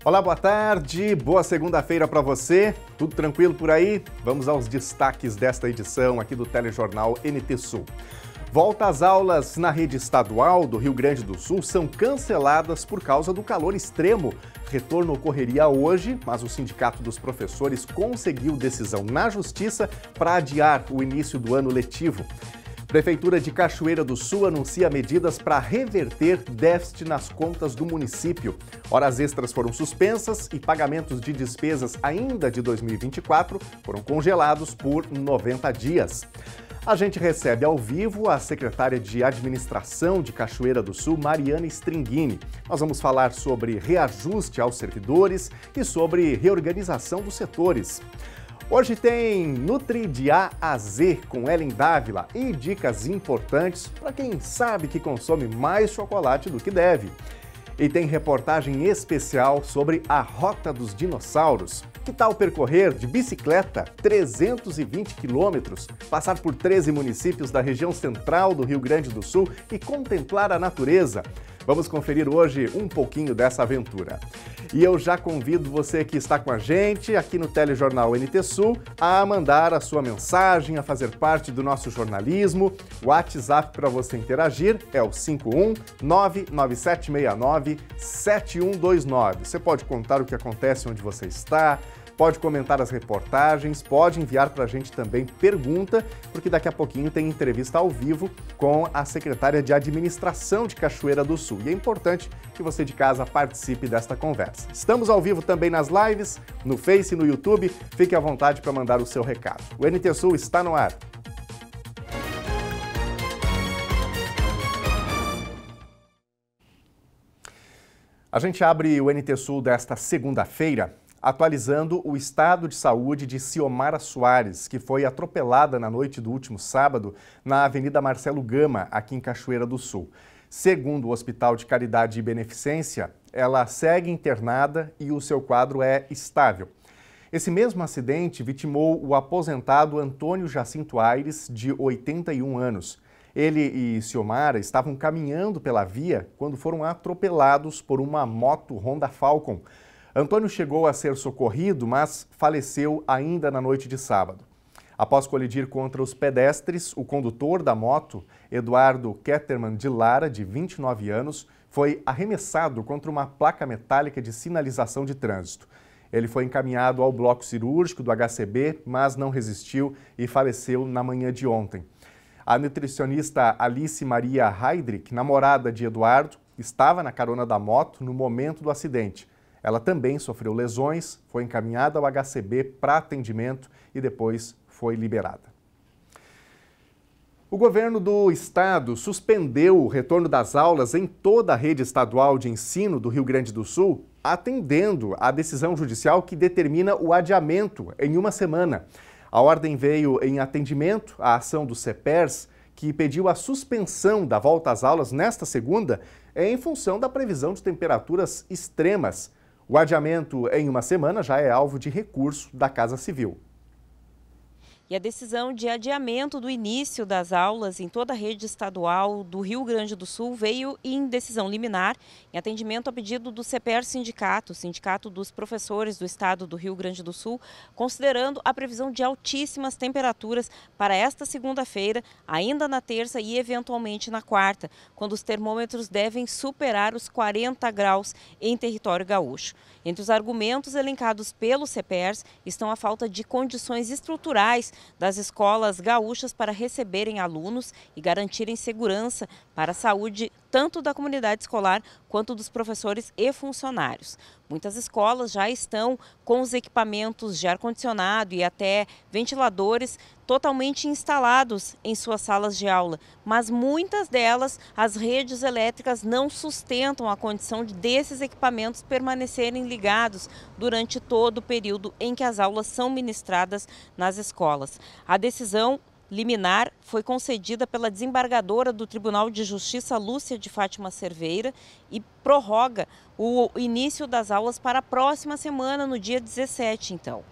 Olá, boa tarde, boa segunda-feira para você. Tudo tranquilo por aí? Vamos aos destaques desta edição aqui do Telejornal NT Sul. Volta às aulas na rede estadual do Rio Grande do Sul são canceladas por causa do calor extremo. Retorno ocorreria hoje, mas o Sindicato dos Professores conseguiu decisão na Justiça para adiar o início do ano letivo. Prefeitura de Cachoeira do Sul anuncia medidas para reverter déficit nas contas do município. Horas extras foram suspensas e pagamentos de despesas ainda de 2024 foram congelados por 90 dias. A gente recebe ao vivo a secretária de Administração de Cachoeira do Sul, Mariana Stringini. Nós vamos falar sobre reajuste aos servidores e sobre reorganização dos setores. Hoje tem Nutri de A a Z com Ellen Dávila e dicas importantes para quem sabe que consome mais chocolate do que deve. E tem reportagem especial sobre a Rota dos Dinossauros. Que tal percorrer de bicicleta 320 quilômetros, passar por 13 municípios da região central do Rio Grande do Sul e contemplar a natureza? Vamos conferir hoje um pouquinho dessa aventura. E eu já convido você que está com a gente aqui no Telejornal NT Sul a mandar a sua mensagem, a fazer parte do nosso jornalismo. O WhatsApp para você interagir é o 51997697129. Você pode contar o que acontece onde você está, pode comentar as reportagens, pode enviar para a gente também pergunta, porque daqui a pouquinho tem entrevista ao vivo com a secretária de Administração de Cachoeira do Sul. E é importante que você de casa participe desta conversa. Estamos ao vivo também nas lives, no Face e no YouTube. Fique à vontade para mandar o seu recado. O NT Sul está no ar. A gente abre o NT Sul desta segunda-feira atualizando o estado de saúde de Ciomara Soares, que foi atropelada na noite do último sábado na Avenida Marcelo Gama, aqui em Cachoeira do Sul. Segundo o Hospital de Caridade e Beneficência, ela segue internada e o seu quadro é estável. Esse mesmo acidente vitimou o aposentado Antônio Jacinto Aires, de 81 anos. Ele e Ciomara estavam caminhando pela via quando foram atropelados por uma moto Honda Falcon. Antônio chegou a ser socorrido, mas faleceu ainda na noite de sábado. Após colidir contra os pedestres, o condutor da moto, Eduardo Ketterman de Lara, de 29 anos, foi arremessado contra uma placa metálica de sinalização de trânsito. Ele foi encaminhado ao bloco cirúrgico do HCB, mas não resistiu e faleceu na manhã de ontem. A nutricionista Alice Maria Heidrich, namorada de Eduardo, estava na carona da moto no momento do acidente. Ela também sofreu lesões, foi encaminhada ao HCB para atendimento e depois foi liberada. O governo do estado suspendeu o retorno das aulas em toda a rede estadual de ensino do Rio Grande do Sul, atendendo à decisão judicial que determina o adiamento em uma semana. A ordem veio em atendimento à ação do CEPERS, que pediu a suspensão da volta às aulas nesta segunda em função da previsão de temperaturas extremas. O adiamento em uma semana já é alvo de recurso da Casa Civil. E a decisão de adiamento do início das aulas em toda a rede estadual do Rio Grande do Sul veio em decisão liminar, em atendimento a pedido do CEPER Sindicato, Sindicato dos Professores do Estado do Rio Grande do Sul, considerando a previsão de altíssimas temperaturas para esta segunda-feira, ainda na terça e eventualmente na quarta, quando os termômetros devem superar os 40 graus em território gaúcho. Entre os argumentos elencados pelo CEPERS estão a falta de condições estruturais das escolas gaúchas para receberem alunos e garantirem segurança para a saúde tanto da comunidade escolar quanto dos professores e funcionários. Muitas escolas já estão com os equipamentos de ar-condicionado e até ventiladores totalmente instalados em suas salas de aula, mas muitas delas, as redes elétricas não sustentam a condição desses equipamentos permanecerem ligados durante todo o período em que as aulas são ministradas nas escolas. A decisão liminar foi concedida pela desembargadora do Tribunal de Justiça, Lúcia de Fátima Cerveira, e prorroga o início das aulas para a próxima semana, no dia 17, então.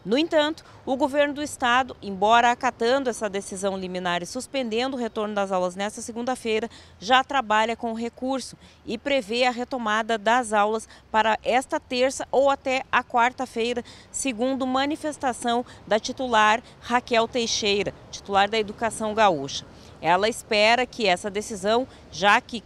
No entanto, o governo do estado, embora acatando essa decisão liminar e suspendendo o retorno das aulas nesta segunda-feira, já trabalha com recurso e prevê a retomada das aulas para esta terça ou até a quarta-feira, segundo manifestação da titular Raquel Teixeira, titular da Educação Gaúcha. Ela espera que essa decisão, já que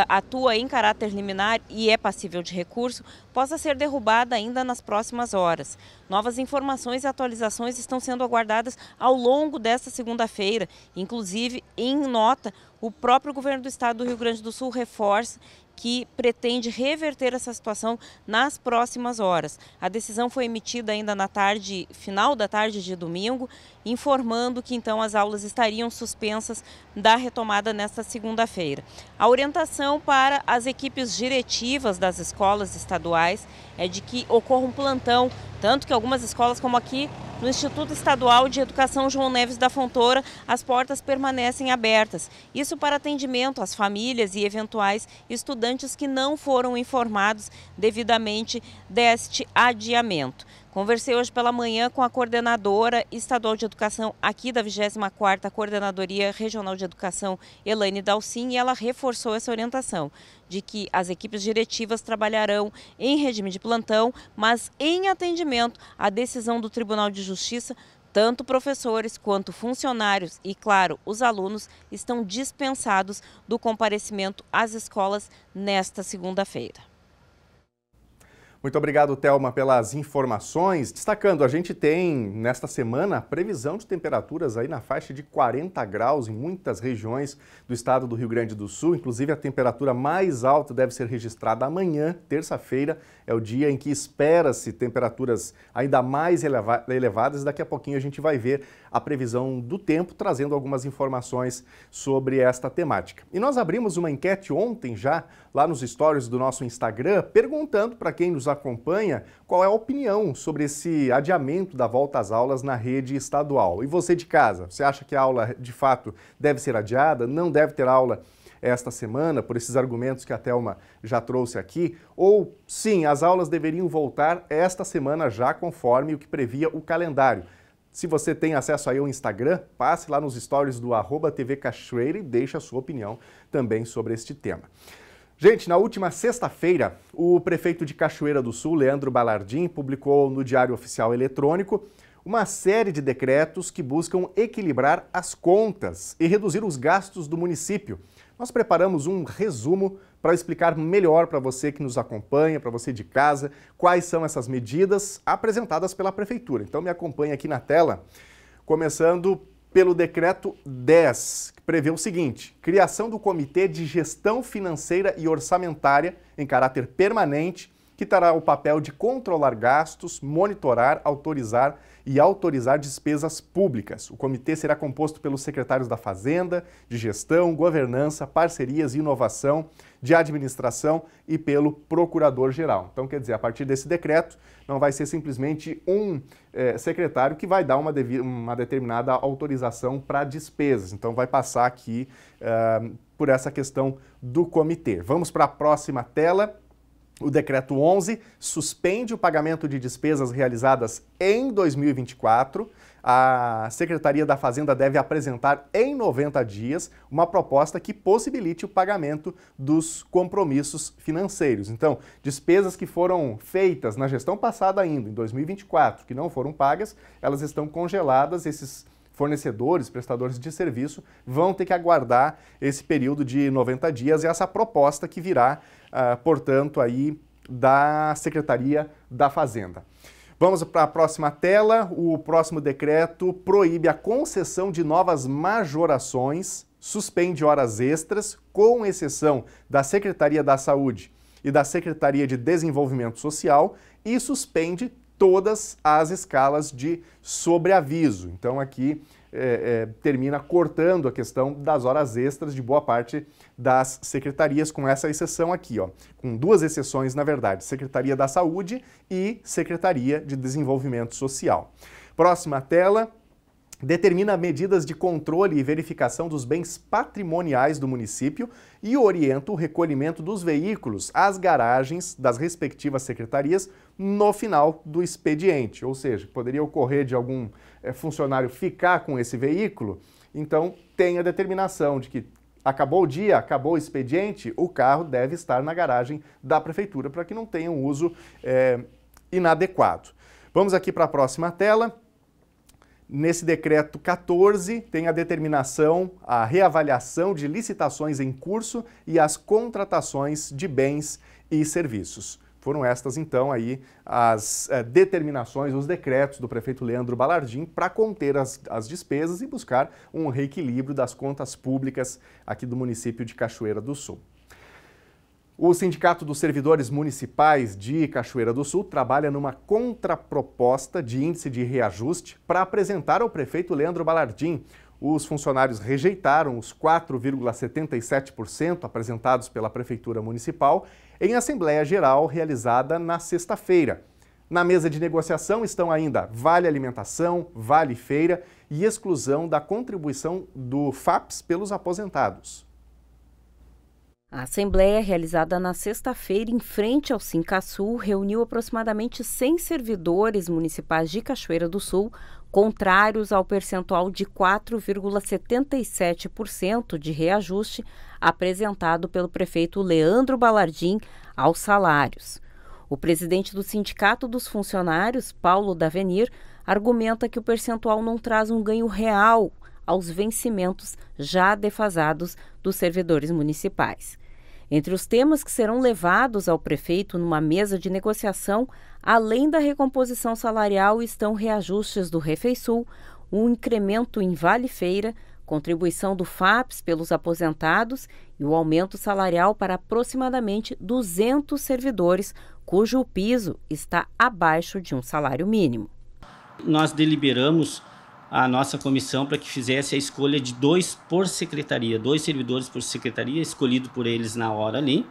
atua em caráter liminar e é passível de recurso, possa ser derrubada ainda nas próximas horas. Novas informações e atualizações estão sendo aguardadas ao longo desta segunda-feira. Inclusive, em nota, o próprio governo do estado do Rio Grande do Sul reforça que pretende reverter essa situação nas próximas horas. A decisão foi emitida ainda na tarde, final da tarde de domingo, informando que então as aulas estariam suspensas da retomada nesta segunda-feira. A orientação para as equipes diretivas das escolas estaduais é de que ocorra um plantão, tanto que algumas escolas, como aqui no Instituto Estadual de Educação João Neves da Fontoura, as portas permanecem abertas. Isso para atendimento às famílias e eventuais estudantes que não foram informados devidamente deste adiamento. Conversei hoje pela manhã com a coordenadora estadual de educação aqui da 24ª Coordenadoria Regional de Educação, Elaine Dalcin, e ela reforçou essa orientação de que as equipes diretivas trabalharão em regime de plantão, mas em atendimento à decisão do Tribunal de Justiça. Tanto professores quanto funcionários e, claro, os alunos estão dispensados do comparecimento às escolas nesta segunda-feira. Muito obrigado, Thelma, pelas informações. Destacando, a gente tem, nesta semana, previsão de temperaturas aí na faixa de 40 graus em muitas regiões do estado do Rio Grande do Sul. Inclusive, a temperatura mais alta deve ser registrada amanhã, terça-feira. É o dia em que espera-se temperaturas ainda mais elevadas. Daqui a pouquinho a gente vai ver a previsão do tempo, trazendo algumas informações sobre esta temática. E nós abrimos uma enquete ontem já, lá nos stories do nosso Instagram, perguntando para quem nos acompanha qual é a opinião sobre esse adiamento da volta às aulas na rede estadual. E você de casa, você acha que a aula de fato deve ser adiada? Não deve ter aula esta semana, por esses argumentos que a Thelma já trouxe aqui? Ou sim, as aulas deveriam voltar esta semana já conforme o que previa o calendário? Se você tem acesso aí ao Instagram, passe lá nos stories do @TV Cachoeira e deixe a sua opinião também sobre este tema. Gente, na última sexta-feira, o prefeito de Cachoeira do Sul, Leandro Balardim, publicou no Diário Oficial Eletrônico uma série de decretos que buscam equilibrar as contas e reduzir os gastos do município. Nós preparamos um resumo para explicar melhor para você que nos acompanha, para você de casa, quais são essas medidas apresentadas pela Prefeitura. Então me acompanhe aqui na tela, começando pelo Decreto 10, que prevê o seguinte: criação do Comitê de Gestão Financeira e Orçamentária em caráter permanente, que terá o papel de controlar gastos, monitorar, autorizar e autorizar despesas públicas. O comitê será composto pelos secretários da Fazenda, de Gestão, Governança, Parcerias e Inovação, de Administração e pelo Procurador-Geral. Então, quer dizer, a partir desse decreto, não vai ser simplesmente um secretário que vai dar uma determinada autorização para despesas. Então, vai passar aqui por essa questão do comitê. Vamos para a próxima tela. O Decreto 11 suspende o pagamento de despesas realizadas em 2024. A Secretaria da Fazenda deve apresentar em 90 dias uma proposta que possibilite o pagamento dos compromissos financeiros. Então, despesas que foram feitas na gestão passada ainda, em 2024, que não foram pagas, elas estão congeladas. Esses fornecedores, prestadores de serviço, vão ter que aguardar esse período de 90 dias e essa proposta que virá, portanto, aí da Secretaria da Fazenda. Vamos para a próxima tela. O próximo decreto proíbe a concessão de novas majorações, suspende horas extras, com exceção da Secretaria da Saúde e da Secretaria de Desenvolvimento Social, e suspende todas as escalas de sobreaviso. Então aqui termina cortando a questão das horas extras de boa parte das secretarias, com essa exceção aqui, ó, com duas exceções na verdade, Secretaria da Saúde e Secretaria de Desenvolvimento Social. Próxima tela. determina medidas de controle e verificação dos bens patrimoniais do município e orienta o recolhimento dos veículos às garagens das respectivas secretarias no final do expediente. Ou seja, poderia ocorrer de algum funcionário ficar com esse veículo, então tem a determinação de que acabou o dia, acabou o expediente, o carro deve estar na garagem da prefeitura para que não tenha um uso inadequado. Vamos aqui para a próxima tela. Nesse decreto 14, tem a determinação, a reavaliação de licitações em curso e as contratações de bens e serviços. Foram estas, então, aí as determinações, os decretos do prefeito Leandro Balardim para conter as despesas e buscar um reequilíbrio das contas públicas aqui do município de Cachoeira do Sul. O Sindicato dos Servidores Municipais de Cachoeira do Sul trabalha numa contraproposta de índice de reajuste para apresentar ao prefeito Leandro Balardim. Os funcionários rejeitaram os 4,77% apresentados pela Prefeitura Municipal em Assembleia Geral realizada na sexta-feira. Na mesa de negociação estão ainda Vale Alimentação, Vale Feira e exclusão da contribuição do FAPES pelos aposentados. A assembleia, realizada na sexta-feira em frente ao Sincasul, reuniu aproximadamente 100 servidores municipais de Cachoeira do Sul, contrários ao percentual de 4,77% de reajuste apresentado pelo prefeito Leandro Balardim aos salários. O presidente do Sindicato dos Funcionários, Paulo Davenir, argumenta que o percentual não traz um ganho real aos vencimentos já defasados dos servidores municipais. Entre os temas que serão levados ao prefeito numa mesa de negociação, além da recomposição salarial, estão reajustes do Refeisul, um incremento em Vale Feira, contribuição do FAPES pelos aposentados e o aumento salarial para aproximadamente 200 servidores, cujo piso está abaixo de um salário mínimo. Nós deliberamos a nossa comissão para que fizesse a escolha de 2 por secretaria, 2 servidores por secretaria, escolhido por eles na hora ali.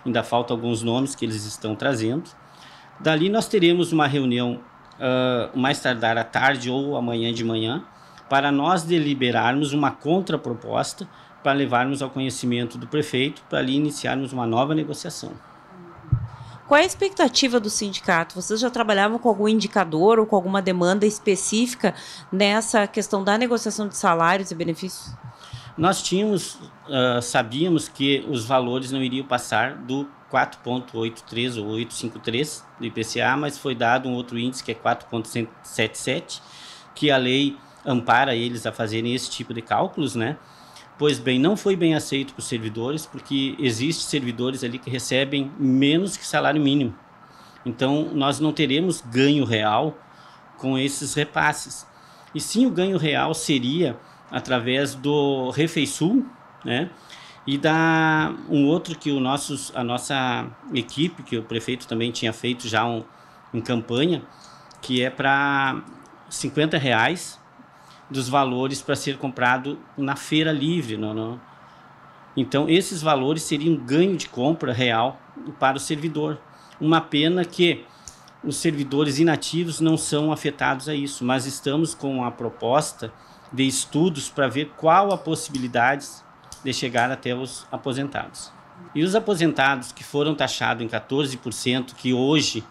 Ainda faltam alguns nomes que eles estão trazendo. Dali nós teremos uma reunião mais tardar à tarde ou amanhã de manhã, para nós deliberarmos uma contraproposta para levarmos ao conhecimento do prefeito, para ali iniciarmos uma nova negociação. Qual é a expectativa do sindicato? Vocês já trabalhavam com algum indicador ou com alguma demanda específica nessa questão da negociação de salários e benefícios? Nós sabíamos que os valores não iriam passar do 4,83 ou 8,53 do IPCA, mas foi dado um outro índice que é 4,77, que a lei ampara eles a fazerem esse tipo de cálculos, né? Pois bem, não foi bem aceito para os servidores, porque existem servidores ali que recebem menos que salário mínimo. Então, nós não teremos ganho real com esses repasses. E sim, o ganho real seria através do Refeisul, né? E um outro que a nossa equipe, que o prefeito também tinha feito já em campanha, que é para R$50 dos valores para ser comprado na feira livre. Então, esses valores seriam ganho de compra real para o servidor. Uma pena que os servidores inativos não são afetados a isso, mas estamos com a proposta de estudos para ver qual a possibilidade de chegar até os aposentados. E os aposentados que foram taxados em 14%, que hoje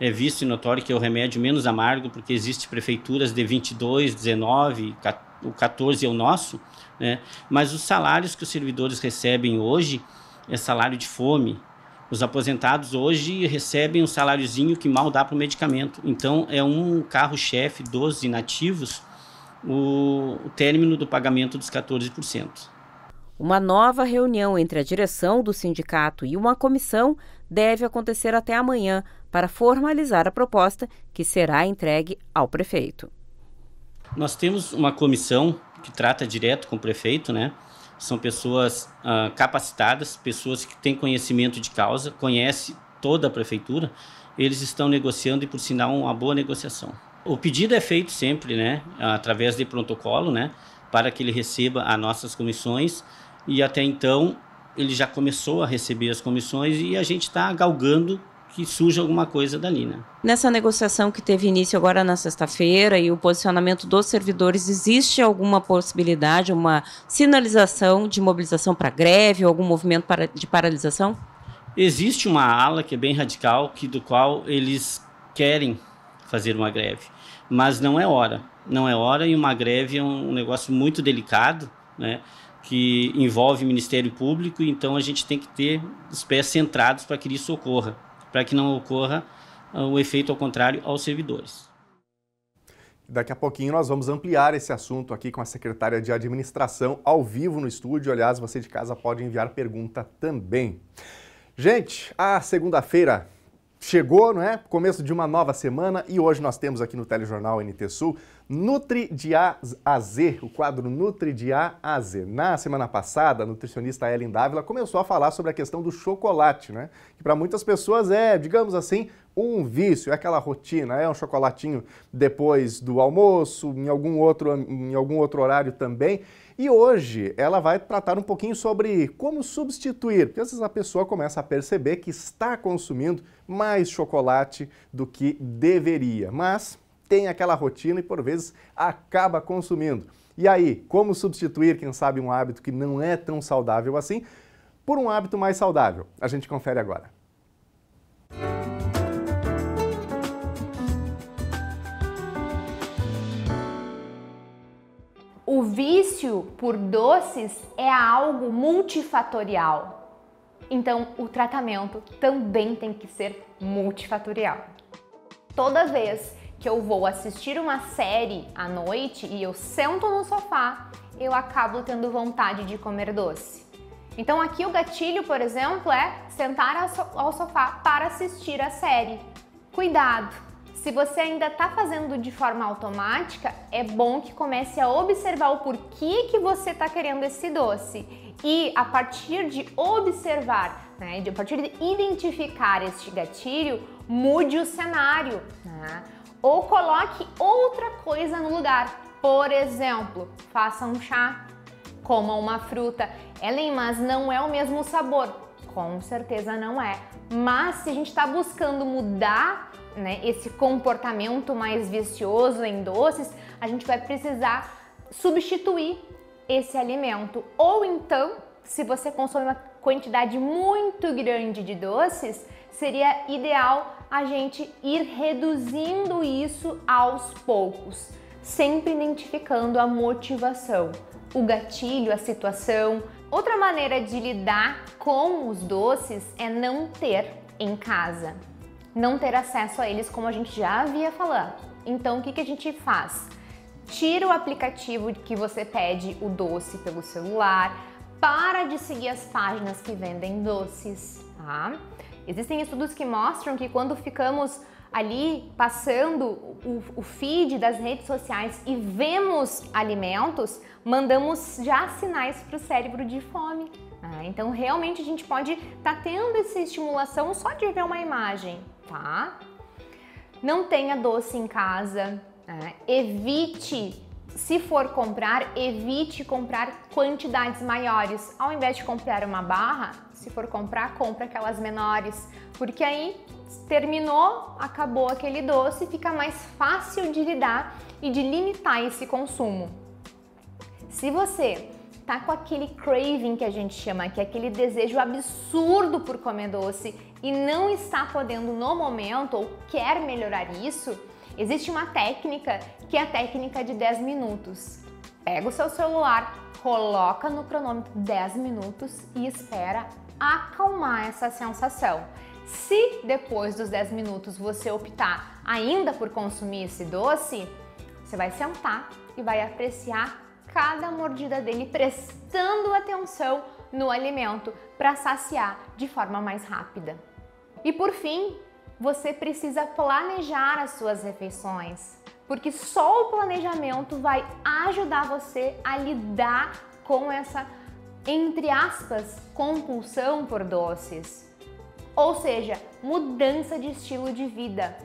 é visto e notório que é o remédio menos amargo, porque existem prefeituras de 22, 19, o 14 é o nosso, né? Mas os salários que os servidores recebem hoje é salário de fome. Os aposentados hoje recebem um saláriozinho que mal dá para o medicamento. Então, é um carro-chefe dos inativos o término do pagamento dos 14%. Uma nova reunião entre a direção do sindicato e uma comissão deve acontecer até amanhã para formalizar a proposta que será entregue ao prefeito. Nós temos uma comissão que trata direto com o prefeito, né? São pessoas capacitadas, pessoas que têm conhecimento de causa, conhecem toda a prefeitura. Eles estão negociando e, por sinal, uma boa negociação. O pedido é feito sempre, né? Através de protocolo, né? Para que ele receba as nossas comissões. E até então ele já começou a receber as comissões e a gente está galgando que surja alguma coisa dali, né? Nessa negociação que teve início agora na sexta-feira e o posicionamento dos servidores, existe alguma possibilidade, uma sinalização de mobilização para greve ou algum movimento de paralisação? Existe uma ala que é bem radical, do qual eles querem fazer uma greve, mas não é hora. Não é hora, e uma greve é um negócio muito delicado, né, que envolve o Ministério Público, então a gente tem que ter os pés centrados para que isso ocorra, para que não ocorra o efeito ao contrário aos servidores. Daqui a pouquinho nós vamos ampliar esse assunto aqui com a secretária de Administração ao vivo no estúdio. Aliás, você de casa pode enviar pergunta também. Gente, a segunda-feira chegou, não é? Começo de uma nova semana, e hoje nós temos aqui no Telejornal NT Sul Nutri de A a Z, o quadro Nutri de A a Z. Na semana passada, a nutricionista Ellen Dávila começou a falar sobre a questão do chocolate, né? Que para muitas pessoas é, digamos assim, um vício, é aquela rotina, é um chocolatinho depois do almoço, em algum outro horário também. E hoje ela vai tratar um pouquinho sobre como substituir, porque às vezes a pessoa começa a perceber que está consumindo mais chocolate do que deveria, mas tem aquela rotina e por vezes acaba consumindo. E aí, como substituir, quem sabe, um hábito que não é tão saudável assim, por um hábito mais saudável? A gente confere agora. O vício por doces é algo multifatorial. Então, o tratamento também tem que ser multifatorial. Toda vez que eu vou assistir uma série à noite e eu sento no sofá, eu acabo tendo vontade de comer doce. Então aqui o gatilho, por exemplo, é sentar ao sofá para assistir a série. Cuidado! Se você ainda está fazendo de forma automática, é bom que comece a observar o porquê que você está querendo esse doce. E a partir de observar, né, a partir de identificar este gatilho, mude o cenário, né? Ou coloque outra coisa no lugar. Por exemplo, faça um chá, coma uma fruta. Ellen, mas não é o mesmo sabor. Com certeza não é. Mas se a gente está buscando mudar, né, esse comportamento mais vicioso em doces, a gente vai precisar substituir esse alimento. Ou então, se você consome uma quantidade muito grande de doces, seria ideal a gente ir reduzindo isso aos poucos, sempre identificando a motivação, o gatilho, a situação. Outra maneira de lidar com os doces é não ter em casa, não ter acesso a eles, como a gente já havia falado. Então, o que a gente faz? Tira o aplicativo que você pede o doce pelo celular, para de seguir as páginas que vendem doces, tá? Existem estudos que mostram que quando ficamos ali passando o feed das redes sociais e vemos alimentos, mandamos já sinais para o cérebro de fome. Então realmente a gente pode estar tendo essa estimulação só de ver uma imagem, tá? Não tenha doce em casa, evite, se for comprar, evite comprar quantidades maiores. Ao invés de comprar uma barra, se for comprar, compra aquelas menores, porque aí terminou, acabou aquele doce, fica mais fácil de lidar e de limitar esse consumo. Se você tá com aquele craving que a gente chama, que é aquele desejo absurdo por comer doce e não está podendo no momento ou quer melhorar isso, existe uma técnica que é a técnica de 10 minutos. Pega o seu celular, coloca no cronômetro 10 minutos e espera acalmar essa sensação. Se depois dos 10 minutos você optar ainda por consumir esse doce, você vai sentar e vai apreciar cada mordida dele, prestando atenção no alimento para saciar de forma mais rápida. E por fim, você precisa planejar as suas refeições, porque só o planejamento vai ajudar você a lidar com essa, entre aspas, compulsão por doces. Ou seja, mudança de estilo de vida.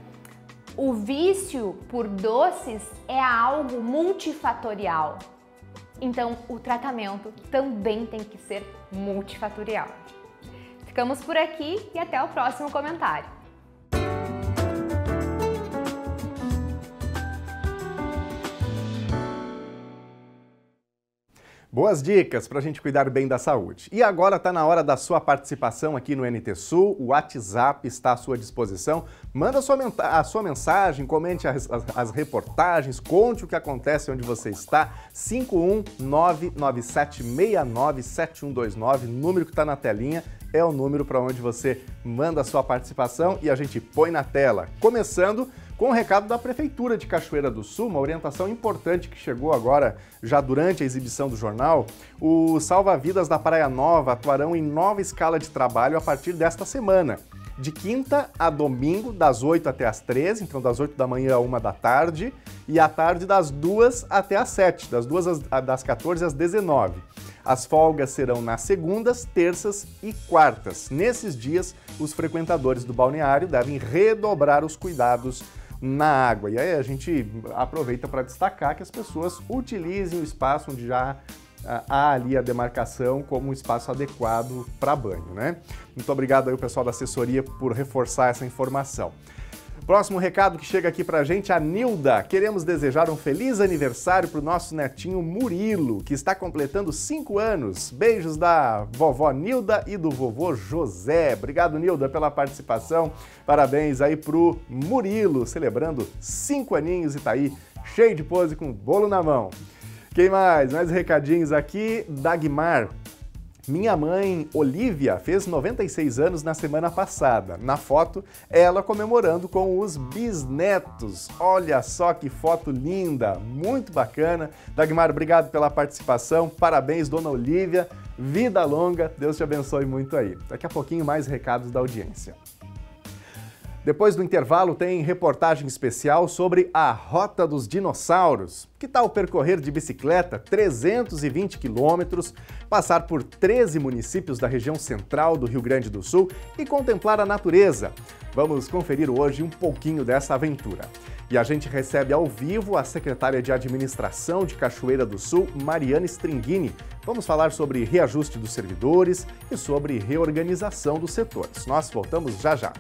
O vício por doces é algo multifatorial. Então, o tratamento também tem que ser multifatorial. Ficamos por aqui e até o próximo comentário. Boas dicas para a gente cuidar bem da saúde. E agora está na hora da sua participação aqui no NT Sul. O WhatsApp está à sua disposição. Manda a sua mensagem, comente as reportagens, conte o que acontece onde você está. 51997697129, número que está na telinha, é o número para onde você manda a sua participação e a gente põe na tela. Começando com o recado da Prefeitura de Cachoeira do Sul, uma orientação importante que chegou agora, já durante a exibição do jornal. Os salva-vidas da Praia Nova atuarão em nova escala de trabalho a partir desta semana. De quinta a domingo, das 8 até as 13, então das 8 da manhã a 1 da tarde, e à tarde das 2 até as 7, das 14 às 19. As folgas serão nas segundas, terças e quartas. Nesses dias, os frequentadores do balneário devem redobrar os cuidados na água. E aí a gente aproveita para destacar que as pessoas utilizem o espaço onde já há ali a demarcação como um espaço adequado para banho, né? Muito obrigado aí ao pessoal da assessoria por reforçar essa informação. Próximo recado que chega aqui pra gente, a Nilda. Queremos desejar um feliz aniversário pro nosso netinho Murilo, que está completando 5 anos. Beijos da vovó Nilda e do vovô José. Obrigado, Nilda, pela participação. Parabéns aí pro Murilo, celebrando 5 aninhos e tá aí cheio de pose com bolo na mão. Quem mais? Mais recadinhos aqui. Dagmar. Minha mãe, Olívia, fez 96 anos na semana passada. Na foto, ela comemorando com os bisnetos. Olha só que foto linda, muito bacana. Dagmar, obrigado pela participação. Parabéns, dona Olívia. Vida longa, Deus te abençoe muito aí. Daqui a pouquinho mais recados da audiência. Depois do intervalo tem reportagem especial sobre a Rota dos Dinossauros. Que tal percorrer de bicicleta 320 quilômetros, passar por 13 municípios da região central do Rio Grande do Sul e contemplar a natureza? Vamos conferir hoje um pouquinho dessa aventura. E a gente recebe ao vivo a secretária de Administração de Cachoeira do Sul, Mariana Stringini. Vamos falar sobre reajuste dos servidores e sobre reorganização dos setores. Nós voltamos já já.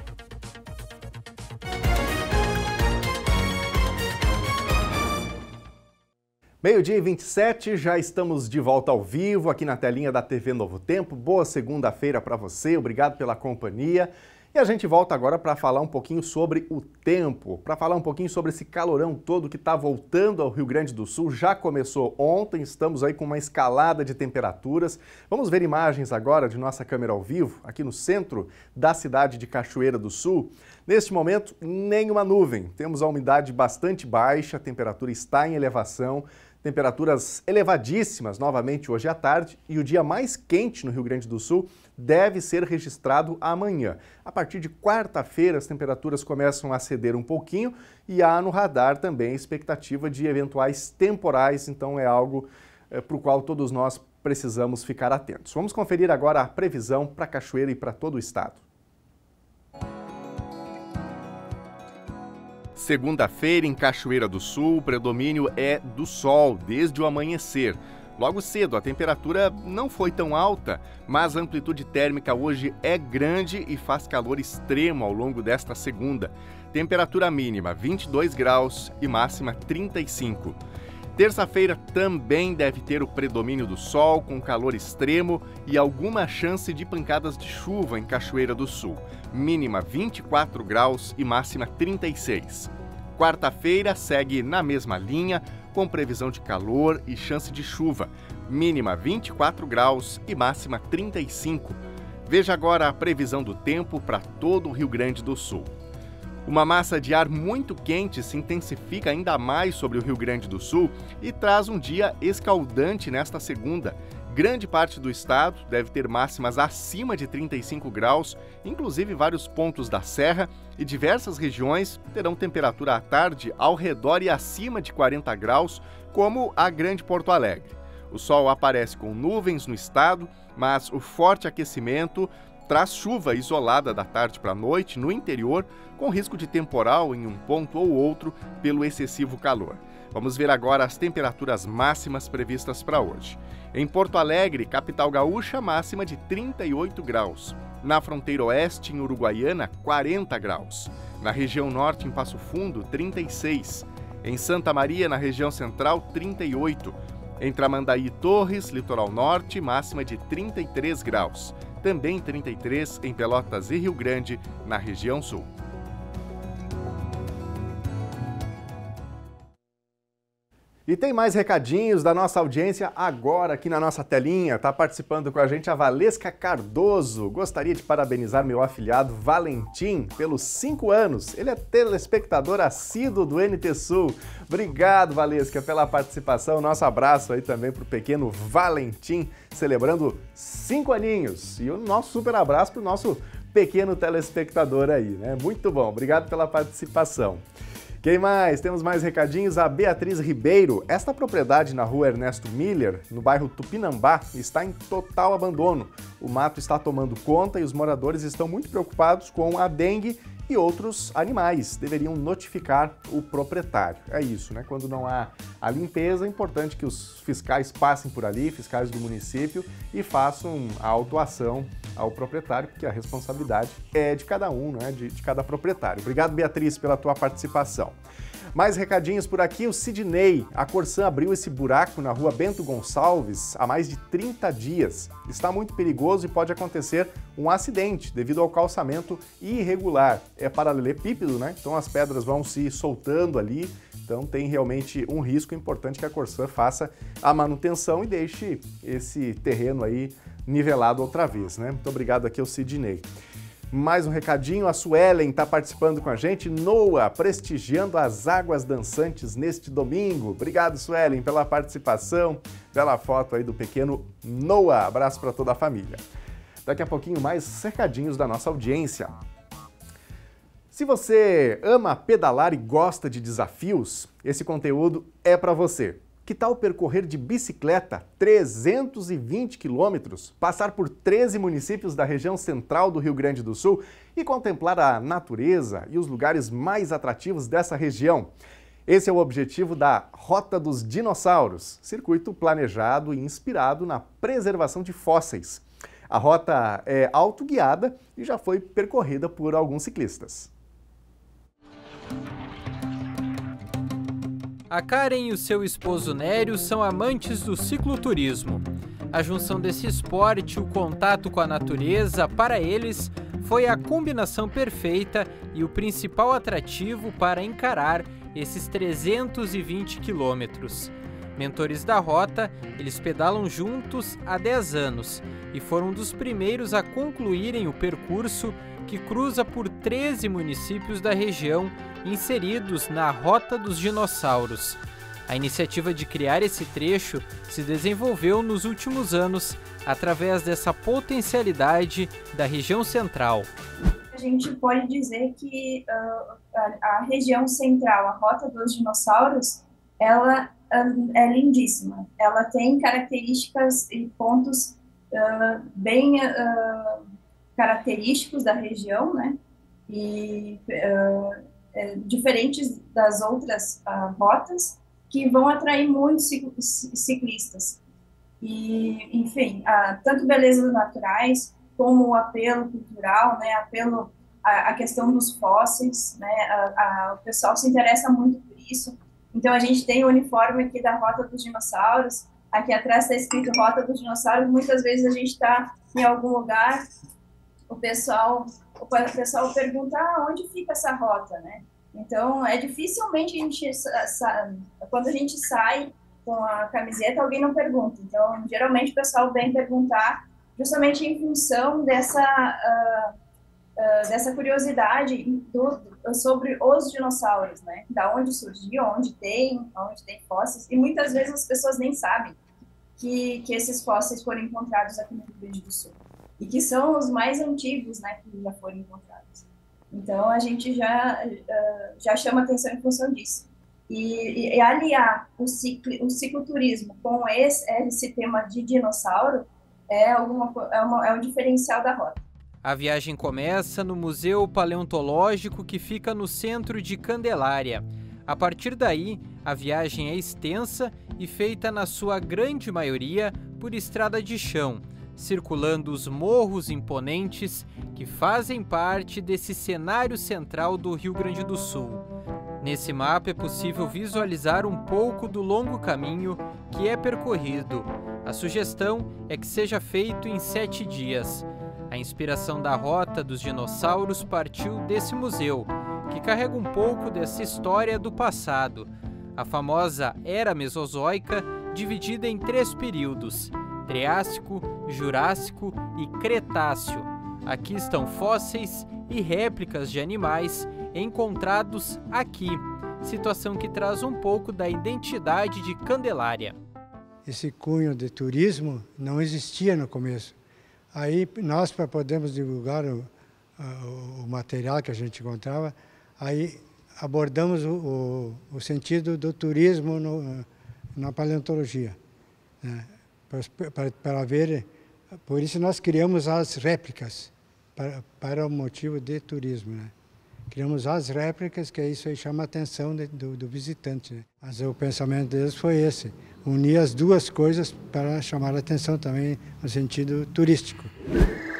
Meio-dia e 27, já estamos de volta ao vivo aqui na telinha da TV Novo Tempo. Boa segunda-feira para você, obrigado pela companhia. E a gente volta agora para falar um pouquinho sobre o tempo, para falar um pouquinho sobre esse calorão todo que está voltando ao Rio Grande do Sul. Já começou ontem, estamos aí com uma escalada de temperaturas. Vamos ver imagens agora de nossa câmera ao vivo, aqui no centro da cidade de Cachoeira do Sul. Neste momento, nenhuma nuvem. Temos a umidade bastante baixa, a temperatura está em elevação. Temperaturas elevadíssimas novamente hoje à tarde e o dia mais quente no Rio Grande do Sul deve ser registrado amanhã. A partir de quarta-feira as temperaturas começam a ceder um pouquinho e há no radar também a expectativa de eventuais temporais, então é algo para o qual todos nós precisamos ficar atentos. Vamos conferir agora a previsão para Cachoeira e para todo o estado. Segunda-feira, em Cachoeira do Sul, o predomínio é do sol desde o amanhecer. Logo cedo, a temperatura não foi tão alta, mas a amplitude térmica hoje é grande e faz calor extremo ao longo desta segunda. Temperatura mínima 22 graus e máxima 35. Terça-feira também deve ter o predomínio do sol, com calor extremo e alguma chance de pancadas de chuva em Cachoeira do Sul. Mínima 24 graus e máxima 36. Quarta-feira segue na mesma linha, com previsão de calor e chance de chuva. Mínima 24 graus e máxima 35. Veja agora a previsão do tempo para todo o Rio Grande do Sul. Uma massa de ar muito quente se intensifica ainda mais sobre o Rio Grande do Sul e traz um dia escaldante nesta segunda. Grande parte do estado deve ter máximas acima de 35 graus, inclusive vários pontos da Serra, e diversas regiões terão temperatura à tarde ao redor e acima de 40 graus, como a Grande Porto Alegre. O sol aparece com nuvens no estado, mas o forte aquecimento traz chuva isolada da tarde para a noite no interior, com risco de temporal em um ponto ou outro pelo excessivo calor. Vamos ver agora as temperaturas máximas previstas para hoje. Em Porto Alegre, capital gaúcha, máxima de 38 graus. Na fronteira oeste, em Uruguaiana, 40 graus. Na região norte, em Passo Fundo, 36. Em Santa Maria, na região central, 38. Em Tramandaí e Torres, litoral norte, máxima de 33 graus. Também 33 em Pelotas e Rio Grande, na região sul. E tem mais recadinhos da nossa audiência agora aqui na nossa telinha. Está participando com a gente a Valesca Cardoso. Gostaria de parabenizar meu afilhado Valentim pelos 5 anos. Ele é telespectador assíduo do NT Sul. Obrigado, Valesca, pela participação. Nosso abraço aí também para o pequeno Valentim, celebrando 5 aninhos. E o nosso super abraço para o nosso pequeno telespectador aí, né? Muito bom, obrigado pela participação. Quem mais? Temos mais recadinhos. A Beatriz Ribeiro. Esta propriedade na rua Ernesto Miller, no bairro Tupinambá, está em total abandono. O mato está tomando conta e os moradores estão muito preocupados com a dengue e outros animais. Deveriam notificar o proprietário. É isso, né? Quando não há a limpeza, é importante que os fiscais passem por ali, fiscais do município, e façam a autuação ao proprietário, porque a responsabilidade é de cada um, né? de cada proprietário. Obrigado, Beatriz, pela tua participação. Mais recadinhos por aqui. O Sidney. A Corsã abriu esse buraco na rua Bento Gonçalves há mais de 30 dias. Está muito perigoso e pode acontecer um acidente devido ao calçamento irregular. É paralelepípedo, né? Então as pedras vão se soltando ali. Então tem realmente um risco importante que a Corsã faça a manutenção e deixe esse terreno aí nivelado outra vez, né? Muito obrigado aqui ao Sidney. Mais um recadinho, a Suelen está participando com a gente. Noah, prestigiando as águas dançantes neste domingo. Obrigado, Suelen, pela participação, pela foto aí do pequeno Noah. Abraço para toda a família. Daqui a pouquinho mais recadinhos da nossa audiência. Se você ama pedalar e gosta de desafios, esse conteúdo é para você. Que tal percorrer de bicicleta 320 quilômetros, passar por 13 municípios da região central do Rio Grande do Sul e contemplar a natureza e os lugares mais atrativos dessa região? Esse é o objetivo da Rota dos Dinossauros, circuito planejado e inspirado na preservação de fósseis. A rota é autoguiada e já foi percorrida por alguns ciclistas. A Karen e o seu esposo Nério são amantes do cicloturismo. A junção desse esporte e o contato com a natureza, para eles, foi a combinação perfeita e o principal atrativo para encarar esses 320 quilômetros. Mentores da rota, eles pedalam juntos há 10 anos e foram dos primeiros a concluírem o percurso que cruza por 13 municípios da região inseridos na Rota dos Dinossauros. A iniciativa de criar esse trecho se desenvolveu nos últimos anos através dessa potencialidade da região central. A gente pode dizer que a região central, a Rota dos Dinossauros, ela é lindíssima. Ela tem características e pontos bem característicos da região, né? E diferentes das outras rotas, que vão atrair muitos ciclistas. E, enfim, tanto belezas naturais, como o apelo cultural, né? Apelo à questão dos fósseis, né? O pessoal se interessa muito por isso. Então, a gente tem o uniforme aqui da Rota dos Dinossauros. Aqui atrás está escrito Rota dos Dinossauros. Muitas vezes a gente está em algum lugar, o pessoal pergunta onde fica essa rota, né? Então, dificilmente quando a gente sai com a camiseta, alguém não pergunta. Então, geralmente o pessoal vem perguntar justamente em função dessa curiosidade sobre os dinossauros, né? Da onde surgiu, onde tem fósseis. E muitas vezes as pessoas nem sabem que esses fósseis foram encontrados aqui no Rio Grande do Sul. E que são os mais antigos, né, que já foram encontrados. Então, a gente já chama atenção em função disso. E aliar o cicloturismo com esse tema de dinossauro é um diferencial da rota. A viagem começa no Museu Paleontológico, que fica no centro de Candelária. A partir daí, a viagem é extensa e feita na sua grande maioria por estrada de chão, circulando os morros imponentes que fazem parte desse cenário central do Rio Grande do Sul. Nesse mapa é possível visualizar um pouco do longo caminho que é percorrido. A sugestão é que seja feito em 7 dias. A inspiração da Rota dos Dinossauros partiu desse museu, que carrega um pouco dessa história do passado. A famosa Era Mesozoica, dividida em 3 períodos: Triássico, Jurássico e Cretáceo. Aqui estão fósseis e réplicas de animais encontrados aqui, situação que traz um pouco da identidade de Candelária. Esse cunho de turismo não existia no começo. Aí nós, para podermos divulgar o material que a gente encontrava, aí abordamos o sentido do turismo na paleontologia, né? Para ver, por isso nós criamos as réplicas, para o motivo de turismo, né? Criamos as réplicas, que isso aí chama a atenção do visitante, né? Mas o pensamento deles foi esse, unir as duas coisas para chamar a atenção também no sentido turístico.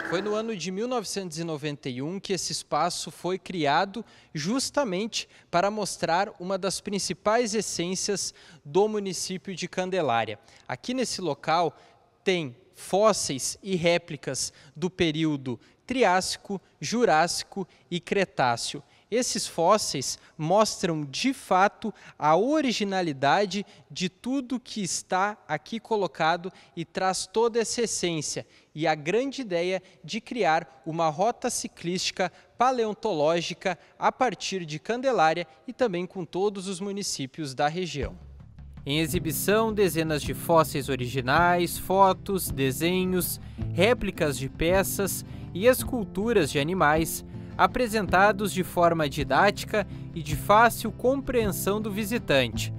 Foi no ano de 1991 que esse espaço foi criado justamente para mostrar uma das principais essências do município de Candelária. Aqui nesse local tem fósseis e réplicas do período Triássico, Jurássico e Cretáceo. Esses fósseis mostram de fato a originalidade de tudo que está aqui colocado e traz toda essa essência e a grande ideia de criar uma rota ciclística paleontológica a partir de Candelária e também com todos os municípios da região. Em exibição, dezenas de fósseis originais, fotos, desenhos, réplicas de peças e esculturas de animais, apresentados de forma didática e de fácil compreensão do visitante.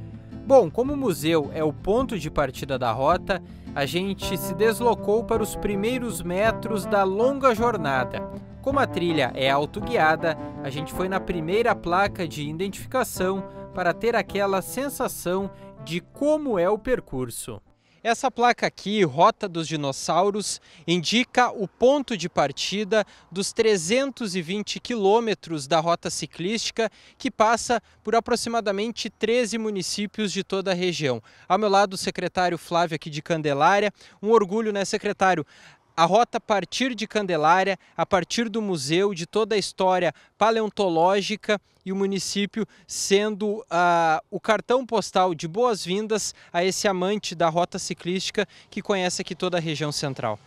Bom, como o museu é o ponto de partida da rota, a gente se deslocou para os primeiros metros da longa jornada. Como a trilha é autoguiada, a gente foi na primeira placa de identificação para ter aquela sensação de como é o percurso. Essa placa aqui, Rota dos Dinossauros, indica o ponto de partida dos 320 quilômetros da rota ciclística que passa por aproximadamente 13 municípios de toda a região. Ao meu lado, o secretário Flávio aqui de Candelária. Um orgulho, né, secretário? A rota a partir de Candelária, a partir do museu, de toda a história paleontológica e o município sendo o cartão postal de boas-vindas a esse amante da rota ciclística que conhece aqui toda a região central.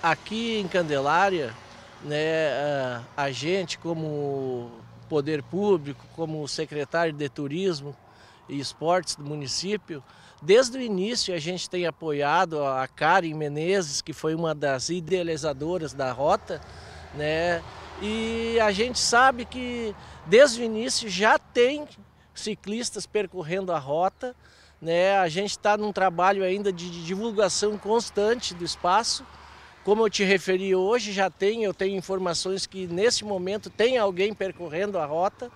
Aqui em Candelária, né, a gente como poder público, como secretário de Turismo e Esportes do município, desde o início a gente tem apoiado a Karen Menezes, que foi uma das idealizadoras da rota, né? E a gente sabe que desde o início já tem ciclistas percorrendo a rota, né? A gente está num trabalho ainda de divulgação constante do espaço. Como eu te referi hoje, eu tenho informações que nesse momento tem alguém percorrendo a rota,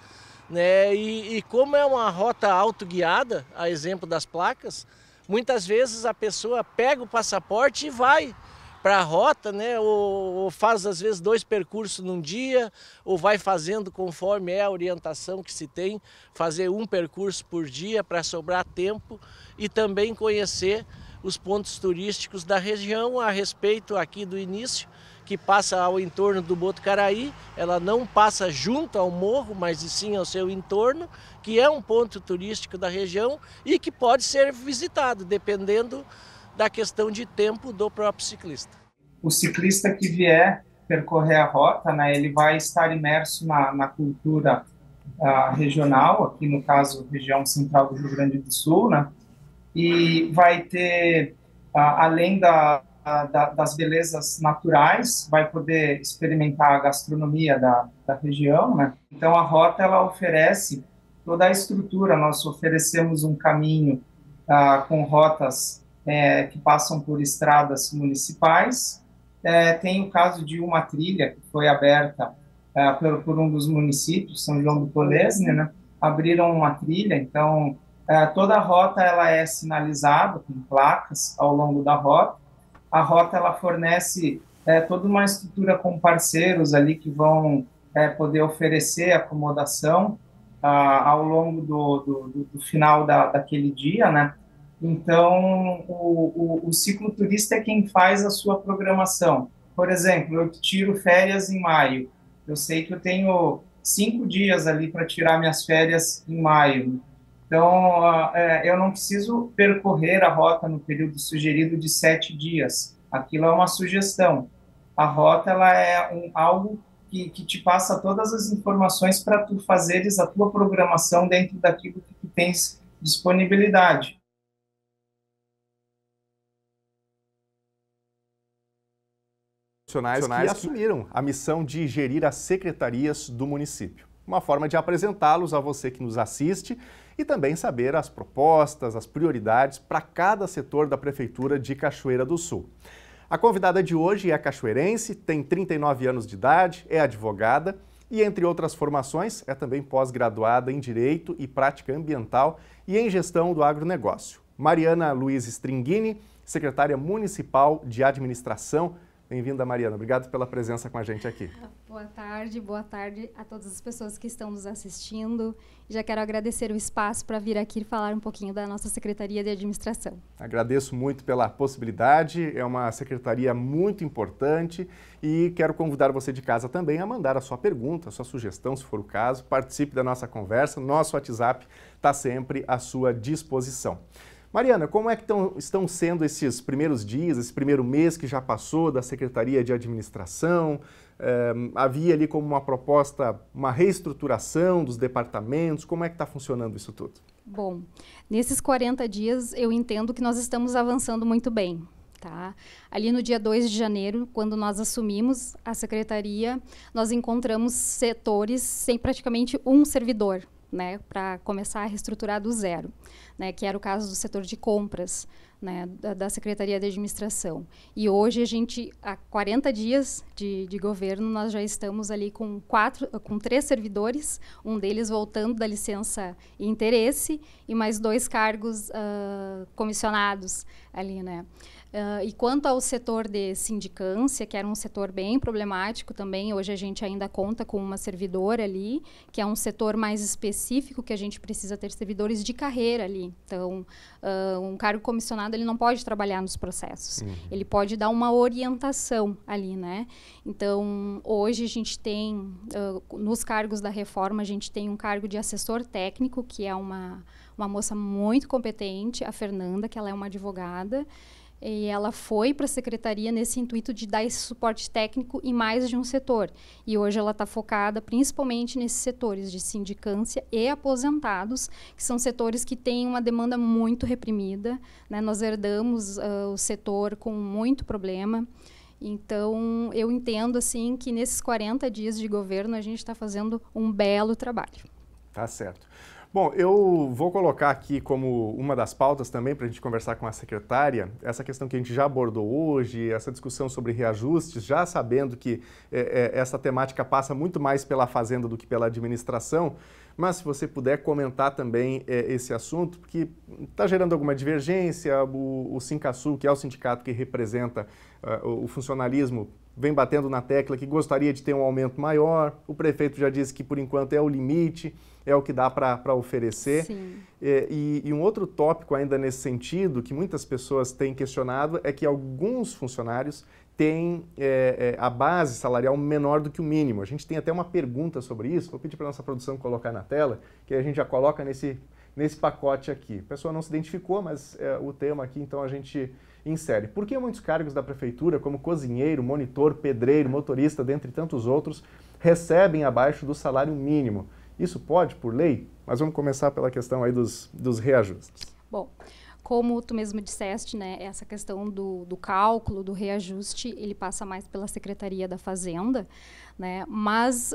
né? E como é uma rota autoguiada, a exemplo das placas, muitas vezes a pessoa pega o passaporte e vai para a rota, né? Ou faz às vezes 2 percursos num dia, ou vai fazendo conforme é a orientação que se tem, fazer um percurso por dia para sobrar tempo e também conhecer os pontos turísticos da região a respeito aqui do início, que passa ao entorno do Botucaraí. Ela não passa junto ao morro, mas sim ao seu entorno, que é um ponto turístico da região e que pode ser visitado, dependendo da questão de tempo do próprio ciclista. O ciclista que vier percorrer a rota, né, ele vai estar imerso na cultura regional, aqui no caso, região central do Rio Grande do Sul, né, e vai ter, além das belezas naturais, vai poder experimentar a gastronomia da região, né? Então a rota ela oferece toda a estrutura. Nós oferecemos um caminho com rotas que passam por estradas municipais. Tem o caso de uma trilha que foi aberta por um dos municípios, São João do Polesne, né? Abriram uma trilha, então toda a rota ela é sinalizada com placas ao longo da rota. A rota ela fornece toda uma estrutura com parceiros ali que vão poder oferecer acomodação ao longo do final daquele dia, né? Então, o cicloturista é quem faz a sua programação. Por exemplo, eu tiro férias em maio. Eu sei que eu tenho 5 dias ali para tirar minhas férias em maio. Então, eu não preciso percorrer a rota no período sugerido de 7 dias. Aquilo é uma sugestão. A rota ela é algo que te passa todas as informações para tu fazeres a tua programação dentro daquilo que tu tens disponibilidade. Profissionais que assumiram a missão de gerir as secretarias do município. Uma forma de apresentá-los a você que nos assiste e também saber as propostas, as prioridades para cada setor da Prefeitura de Cachoeira do Sul. A convidada de hoje é cachoeirense, tem 39 anos de idade, é advogada e, entre outras formações, é também pós-graduada em Direito e Prática Ambiental e em Gestão do Agronegócio. Mariana Luiz Stringini, secretária municipal de Administração. Bem-vinda, Mariana. Obrigado pela presença com a gente aqui. Boa tarde a todas as pessoas que estão nos assistindo. Já quero agradecer o espaço para vir aqui falar um pouquinho da nossa Secretaria de Administração. Agradeço muito pela possibilidade, é uma secretaria muito importante e quero convidar você de casa também a mandar a sua pergunta, a sua sugestão, se for o caso. Participe da nossa conversa, nosso WhatsApp está sempre à sua disposição. Mariana, como é que estão sendo esses primeiros dias, esse primeiro mês que já passou da Secretaria de Administração? Havia ali como uma proposta, uma reestruturação dos departamentos, como é que está funcionando isso tudo? Bom, nesses 40 dias eu entendo que nós estamos avançando muito bem. Tá? Ali no dia 2 de janeiro, quando nós assumimos a Secretaria, nós encontramos setores sem praticamente um servidor, né, para começar a reestruturar do zero, né, que era o caso do setor de compras, né, da Secretaria de Administração. E hoje, há 40 dias de governo, nós já estamos ali com 3 servidores, um deles voltando da licença e interesse, e mais 2 cargos comissionados ali, né. E quanto ao setor de sindicância, que era um setor bem problemático também, hoje a gente ainda conta com uma servidora ali, que é um setor mais específico, que a gente precisa ter servidores de carreira ali. Então, um cargo comissionado, ele não pode trabalhar nos processos. Ele pode dar uma orientação ali, né? Então, hoje a gente tem, nos cargos da reforma, a gente tem um cargo de assessor técnico, que é uma moça muito competente, a Fernanda, que ela é uma advogada, e ela foi para a secretaria nesse intuito de dar esse suporte técnico em mais de um setor. E hoje ela está focada principalmente nesses setores de sindicância e aposentados, que são setores que têm uma demanda muito reprimida, né? Nós herdamos o setor com muito problema. Então, eu entendo assim que nesses 40 dias de governo a gente está fazendo um belo trabalho. Tá certo. Bom, eu vou colocar aqui como uma das pautas também para a gente conversar com a secretária, essa questão que a gente já abordou hoje, essa discussão sobre reajustes, já sabendo que essa temática passa muito mais pela Fazenda do que pela administração, mas se você puder comentar também esse assunto, porque está gerando alguma divergência, o Sincasul, que é o sindicato que representa o funcionalismo, vem batendo na tecla que gostaria de ter um aumento maior, o prefeito já disse que por enquanto é o limite, é o que dá para oferecer. E um outro tópico ainda nesse sentido, que muitas pessoas têm questionado, é que alguns funcionários têm a base salarial menor do que o mínimo. A gente tem até uma pergunta sobre isso, vou pedir para a nossa produção colocar na tela, que a gente já coloca nesse pacote aqui. A pessoa não se identificou, mas o tema aqui, então a gente insere. Por que muitos cargos da prefeitura, como cozinheiro, monitor, pedreiro, motorista, dentre tantos outros, recebem abaixo do salário mínimo? Isso pode, por lei? Mas vamos começar pela questão aí dos reajustes. Bom, como tu mesmo disseste, né, essa questão do cálculo, do reajuste, ele passa mais pela Secretaria da Fazenda, né, mas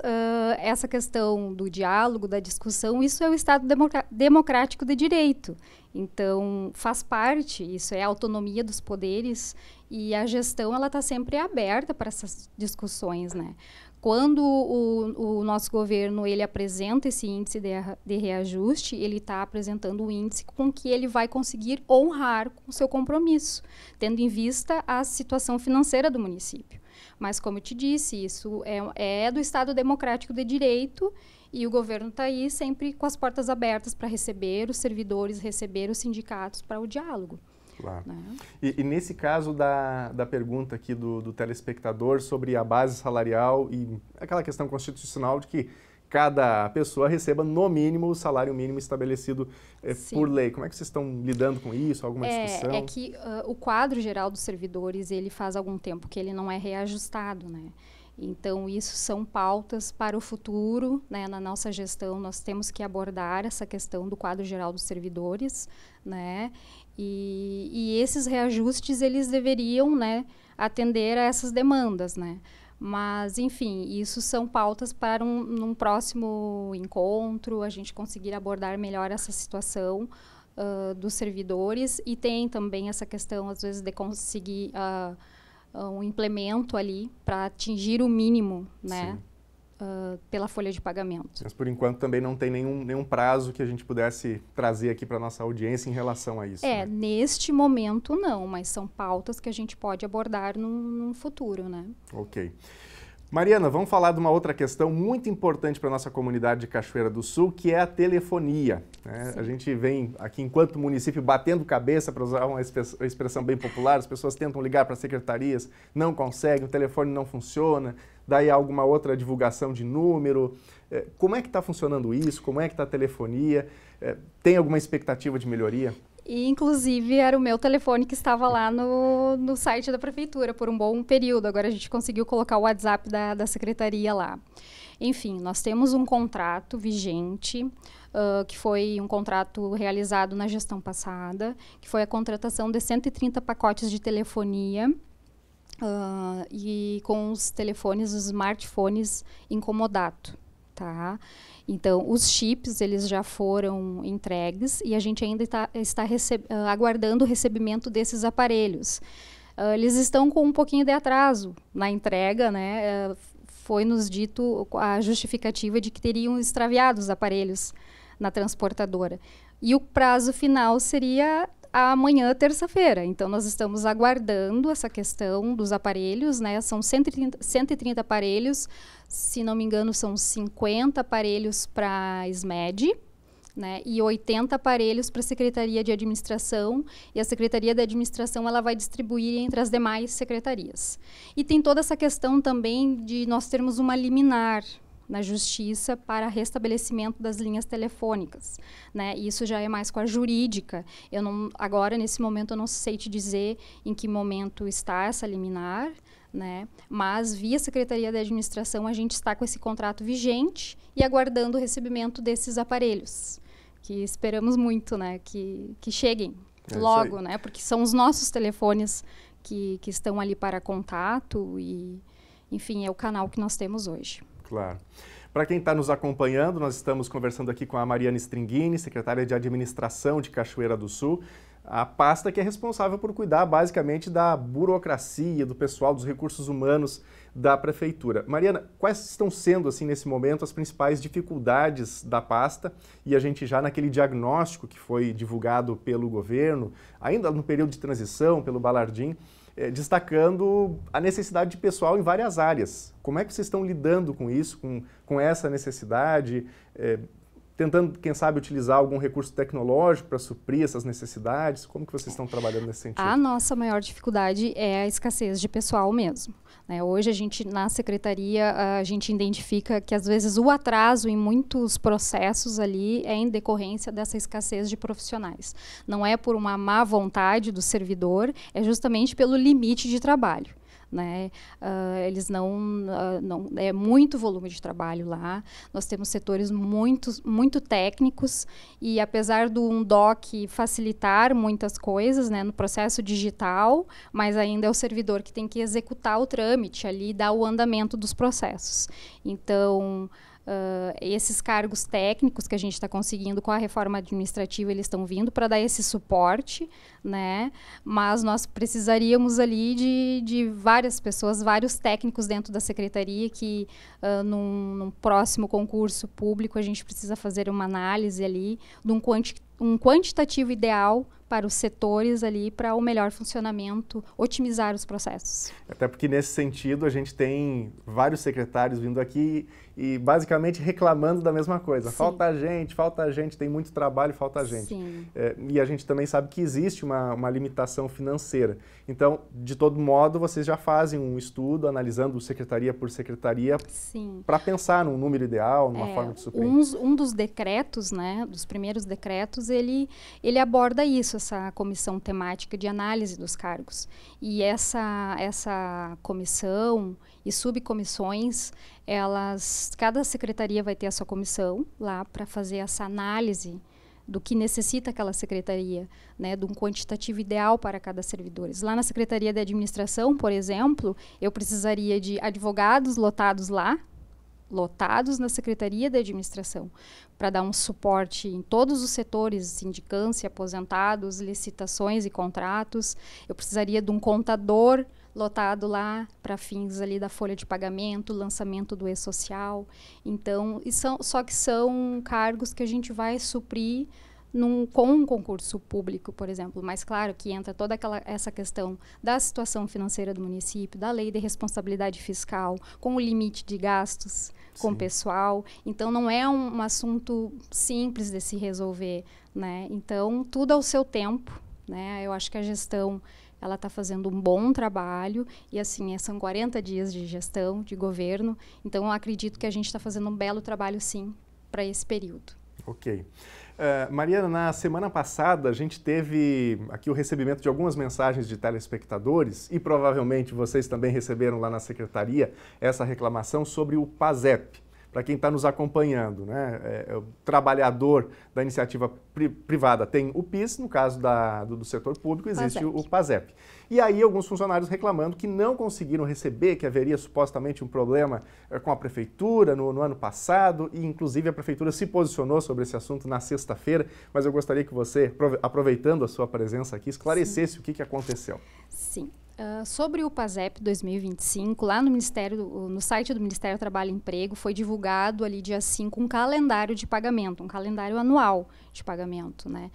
essa questão do diálogo, da discussão, isso é o Estado democrático de direito. Então, faz parte, isso é a autonomia dos poderes e a gestão ela está sempre aberta para essas discussões, né? Quando o nosso governo ele apresenta esse índice de reajuste, ele está apresentando um índice com que ele vai conseguir honrar com o seu compromisso, tendo em vista a situação financeira do município. Mas, como eu te disse, isso é do Estado Democrático de Direito e o governo está aí sempre com as portas abertas para receber os servidores, receber os sindicatos para o diálogo. Claro. Né? E nesse caso da pergunta aqui do telespectador sobre a base salarial e aquela questão constitucional de que cada pessoa receba no mínimo o salário mínimo estabelecido por lei. Como é que vocês estão lidando com isso? Alguma discussão? É que o quadro geral dos servidores, ele faz algum tempo que ele não é reajustado, né? Então, isso são pautas para o futuro, né? Na nossa gestão, nós temos que abordar essa questão do quadro geral dos servidores, né? E esses reajustes, eles deveriam, né, atender a essas demandas, né? Mas, enfim, isso são pautas para num próximo encontro, a gente conseguir abordar melhor essa situação dos servidores. E tem também essa questão, às vezes, de conseguir um implemento ali para atingir o mínimo, né, pela folha de pagamento. Mas, por enquanto, também não tem nenhum prazo que a gente pudesse trazer aqui para a nossa audiência em relação a isso. Né? Neste momento não, mas são pautas que a gente pode abordar num futuro, né? Ok. Mariana, vamos falar de uma outra questão muito importante para a nossa comunidade de Cachoeira do Sul, que é a telefonia. Né? A gente vem aqui, enquanto município, batendo cabeça, para usar uma expressão bem popular, as pessoas tentam ligar para secretarias, não conseguem, o telefone não funciona, daí há alguma outra divulgação de número. Como é que está funcionando isso? Como é que está a telefonia? Tem alguma expectativa de melhoria? E, inclusive, era o meu telefone que estava lá no site da prefeitura por um bom período. Agora a gente conseguiu colocar o WhatsApp da secretaria lá. Enfim, nós temos um contrato vigente, que foi um contrato realizado na gestão passada, que foi a contratação de 130 pacotes de telefonia, e com os telefones, os smartphones em comodato, tá? Então, os chips, eles já foram entregues e a gente ainda está aguardando o recebimento desses aparelhos. Eles estão com um pouquinho de atraso na entrega, né? Foi nos dito a justificativa de que teriam extraviado os aparelhos na transportadora. E o prazo final seria amanhã, terça-feira. Então, nós estamos aguardando essa questão dos aparelhos, né? São 130 aparelhos, se não me engano, são 50 aparelhos para a SMED, né? E 80 aparelhos para a Secretaria de Administração, e a Secretaria de Administração ela vai distribuir entre as demais secretarias. E tem toda essa questão também de nós termos uma liminar na Justiça para restabelecimento das linhas telefônicas, né? Isso já é mais com a jurídica. Agora, nesse momento, eu não sei te dizer em que momento está essa liminar, né? Mas, via Secretaria da Administração, a gente está com esse contrato vigente e aguardando o recebimento desses aparelhos, que esperamos muito, né? Que cheguem logo, né? Porque são os nossos telefones que estão ali para contato e, enfim, é o canal que nós temos hoje. Claro. Para quem está nos acompanhando, nós estamos conversando aqui com a Mariana Stringini, secretária de Administração de Cachoeira do Sul, a pasta que é responsável por cuidar basicamente da burocracia, do pessoal, dos recursos humanos da prefeitura. Mariana, quais estão sendo, assim, nesse momento, as principais dificuldades da pasta? E a gente já naquele diagnóstico que foi divulgado pelo governo, ainda no período de transição, pelo Balardim, destacando a necessidade de pessoal em várias áreas. Como é que vocês estão lidando com isso, com essa necessidade, tentando, quem sabe, utilizar algum recurso tecnológico para suprir essas necessidades? Como que vocês estão trabalhando nesse sentido? A nossa maior dificuldade é a escassez de pessoal mesmo, né? Hoje, na secretaria, a gente identifica que, às vezes, o atraso em muitos processos ali é em decorrência dessa escassez de profissionais. Não é por uma má vontade do servidor, é justamente pelo limite de trabalho. Né? Eles é muito volume de trabalho lá. Nós temos setores muito técnicos e, apesar do DOC facilitar muitas coisas, né, no processo digital, mas ainda é o servidor que tem que executar o trâmite ali, dar o andamento dos processos. Então, esses cargos técnicos que a gente está conseguindo com a reforma administrativa, eles estão vindo para dar esse suporte, né? Mas nós precisaríamos ali de várias pessoas, vários técnicos dentro da secretaria que num próximo concurso público a gente precisa fazer uma análise ali de um quantitativo ideal para os setores ali, para o melhor funcionamento, otimizar os processos. Até porque, nesse sentido, a gente tem vários secretários vindo aqui e basicamente reclamando da mesma coisa. Sim. Falta gente, tem muito trabalho, falta gente. Sim. E a gente também sabe que existe uma limitação financeira. Então, de todo modo, vocês já fazem um estudo, analisando secretaria por secretaria, para pensar num número ideal, numa forma de suprir. Um dos decretos, né, dos primeiros decretos, ele aborda isso, essa comissão temática de análise dos cargos. E essa comissão e subcomissões, cada secretaria vai ter a sua comissão lá para fazer essa análise do que necessita aquela secretaria, né, de um quantitativo ideal para cada servidor. Lá na Secretaria de Administração, por exemplo, eu precisaria de advogados lotados na Secretaria de Administração, para dar um suporte em todos os setores, sindicância, aposentados, licitações e contratos. Eu precisaria de um contador lotado lá para fins ali da folha de pagamento, lançamento do e-social. Então, só que são cargos que a gente vai suprir com um concurso público, por exemplo. Mas claro que entra toda essa questão da situação financeira do município, da lei de responsabilidade fiscal, com o limite de gastos com o pessoal. Então, não é um assunto simples de se resolver, né? Então, tudo ao seu tempo, né? Eu acho que a gestão, ela está fazendo um bom trabalho e, assim, são 40 dias de gestão, de governo. Então, eu acredito que a gente está fazendo um belo trabalho, sim, para esse período. Ok. Mariana, na semana passada a gente teve aqui o recebimento de algumas mensagens de telespectadores e provavelmente vocês também receberam lá na secretaria essa reclamação sobre o PASEP. Para quem está nos acompanhando, né, o trabalhador da iniciativa privada tem o PIS, no caso do setor público existe o PASEP. E aí alguns funcionários reclamando que não conseguiram receber, que haveria supostamente um problema com a prefeitura no ano passado, e inclusive a prefeitura se posicionou sobre esse assunto na sexta-feira, mas eu gostaria que você, aproveitando a sua presença aqui, esclarecesse o que aconteceu. Sim. Sobre o PASEP 2025, lá no site do Ministério do Trabalho e Emprego, foi divulgado ali dia 5 um calendário de pagamento, um calendário anual de pagamento, né?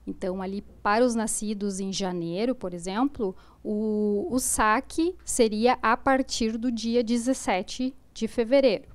Então, ali para os nascidos em janeiro, por exemplo, o saque seria a partir do dia 17 de fevereiro.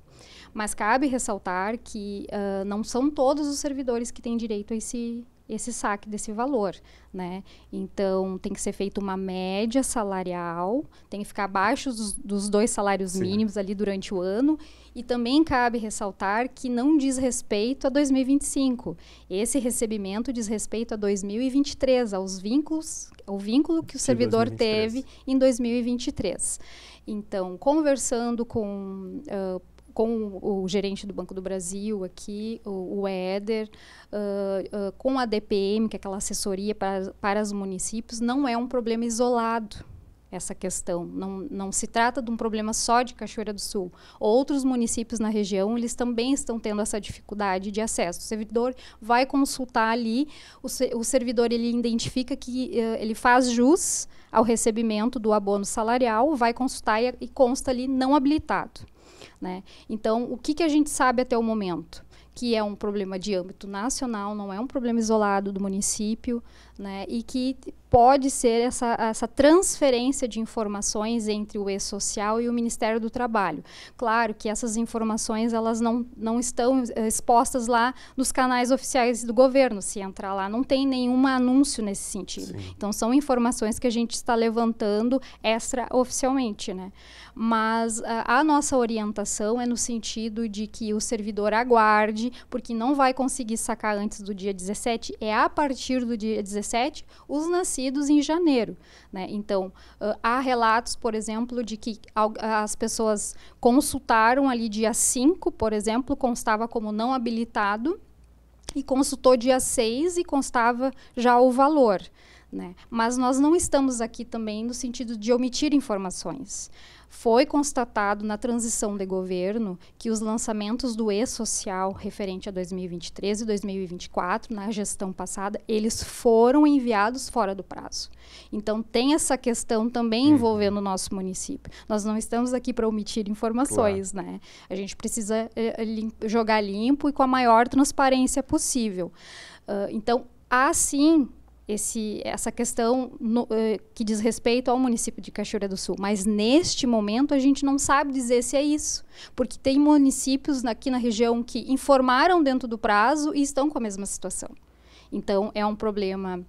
Mas cabe ressaltar que não são todos os servidores que têm direito a esse saque desse valor, né? Então, tem que ser feita uma média salarial, tem que ficar abaixo dos 2 salários mínimos ali durante o ano, e também cabe ressaltar que não diz respeito a 2025. Esse recebimento diz respeito a 2023, ao vínculo que o servidor 2023. Teve em 2023. Então, conversando com o gerente do Banco do Brasil aqui, o Éder, com a DPM, que é aquela assessoria para os municípios, não é um problema isolado essa questão. Não se trata de um problema só de Cachoeira do Sul. Outros municípios na região, eles também estão tendo essa dificuldade de acesso. O servidor vai consultar ali, o servidor ele identifica que ele faz jus ao recebimento do abono salarial, vai consultar e consta ali não habilitado. Né? Então, o que a gente sabe até o momento? Que é um problema de âmbito nacional, não é um problema isolado do município, né? E que pode ser essa transferência de informações entre o E-Social e o Ministério do Trabalho. Claro que essas informações elas não estão expostas lá nos canais oficiais do governo. Se entrar lá, não tem nenhum anúncio nesse sentido. Sim. Então, são informações que a gente está levantando extraoficialmente, né? Mas a nossa orientação é no sentido de que o servidor aguarde, porque não vai conseguir sacar antes do dia 17, é a partir do dia 17, os nascidos em janeiro, né? Então, há relatos, por exemplo, de que as pessoas consultaram ali dia 5, por exemplo, constava como não habilitado, e consultou dia 6 e constava já o valor, né? Mas nós não estamos aqui também no sentido de omitir informações. Foi constatado na transição de governo que os lançamentos do E-Social referente a 2023 e 2024, na gestão passada, eles foram enviados fora do prazo. Então, tem essa questão também envolvendo o nosso município. Nós não estamos aqui para omitir informações, claro, né? A gente precisa jogar limpo e com a maior transparência possível. Então, há sim essa questão que diz respeito ao município de Cachoeira do Sul. Mas neste momento a gente não sabe dizer se é isso, porque tem municípios aqui na região que informaram dentro do prazo e estão com a mesma situação. Então, é um problema,